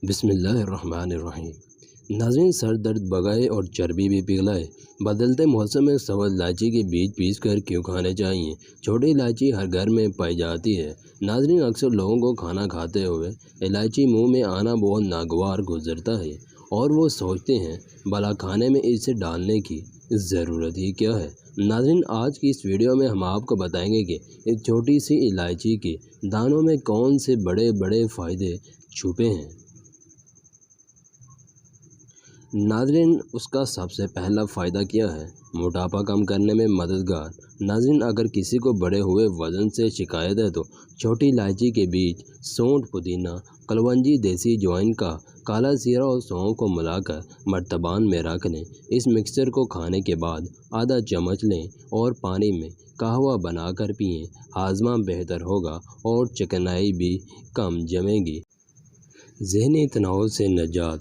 بسم اللہ الرحمن الرحیم۔ ناظرین، سر درد بگائے اور چربی بھی پگھلائے، بدلتے موسم میں سبز الائچی کے بیج پیس کر کیوں کھانے چاہیے؟ چھوٹی الائچی ہر گھر میں پائی جاتی ہے۔ ناظرین، اکثر لوگوں کو کھانا کھاتے ہوئے الائچی منہ میں آنا بہت ناگوار گزرتا ہے اور وہ سوچتے ہیں بھلا کھانے میں اسے ڈالنے کی ضرورت ہی کیا ہے؟ ناظرین، آج کی اس ویڈیو میں ہم آپ کو بتائیں گے کہ اس چھوٹی سی الائچی کے دانوں میں کون سے بڑے بڑے فائدے چھپے ہیں۔ ناظرین، اس کا سب سے پہلا فائدہ کیا ہے؟ موٹاپا کم کرنے میں مددگار۔ ناظرین، اگر کسی کو بڑھے ہوئے وزن سے شکایت ہے تو چھوٹی الائچی کے بیج، سونٹ، پودینہ، کلونجی، دیسی جوائن کا کالا زیرہ اور سونف کو ملا کر مرتبان میں رکھ لیں۔ اس مکسچر کو کھانے کے بعد آدھا چمچ لیں اور پانی میں قہوہ بنا کر پئیں۔ ہاضمہ بہتر ہوگا اور چکنائی بھی کم جمے گی۔ ذہنی تناؤ سے نجات۔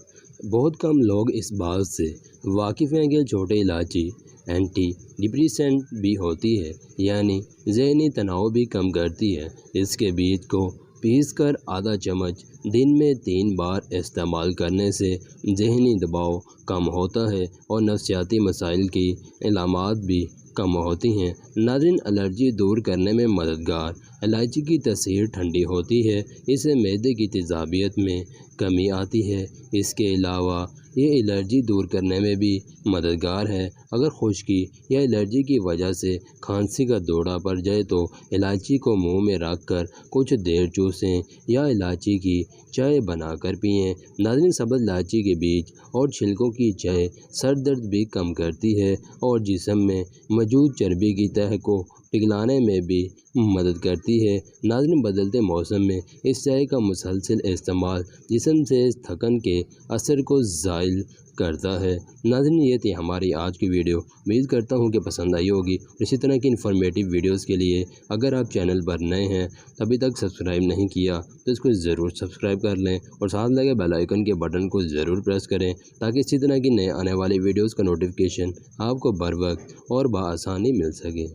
بہت کم لوگ اس بات سے واقف ہیں کہ چھوٹی الائچی اینٹی ڈپریسنٹ بھی ہوتی ہے، یعنی ذہنی تناؤ بھی کم کرتی ہے۔ اس کے بیج کو پیس کر آدھا چمچ دن میں 3 بار استعمال کرنے سے ذہنی دباؤ کم ہوتا ہے اور نفسیاتی مسائل کی علامات بھی کم ہوتی ہیں۔ ناظرین، الرجی دور کرنے میں مددگار۔ الائچی کی تاثیر ٹھنڈی ہوتی ہے، اس سے معدے کی تیزابیت میں کمی آتی ہے۔ اس کے علاوہ یہ الرجی دور کرنے میں بھی مددگار ہے۔ اگر خشکی یا الرجی کی وجہ سے کھانسی کا دورہ پڑ جائے تو الائچی کو منہ میں رکھ کر کچھ دیر چوسیں یا الائچی کی چائے بنا کر پئیں۔ ناظرین، سبز الائچی کے بیج اور چھلکوں کی چائے سر درد بھی کم کرتی ہے اور جسم میں موجود چربی کی تہہ کو پگھلانے میں بھی مدد کرتی ہے۔ ناظرین، بدلتے موسم میں اس چائے کا مسلسل استعمال جسم سے تھکن کے اثر کو زائل کرتا ہے۔ ناظرین، یہ تھی ہماری آج کی ویڈیو۔ امید کرتا ہوں کہ پسند آئی ہوگی اور اسی طرح کی انفارمیٹیو ویڈیوز کے لیے اگر آپ چینل پر نئے ہیں ابھی تک سبسکرائب نہیں کیا تو اس کو ضرور سبسکرائب کر لیں اور ساتھ لگے بیل آئیکن کے بٹن کو ضرور پریس کریں تاکہ اسی طرح کی نئے آنے والی ویڈیوز کا نوٹیفیکیشن آپ کو بر وقت اور بآسانی مل سکے۔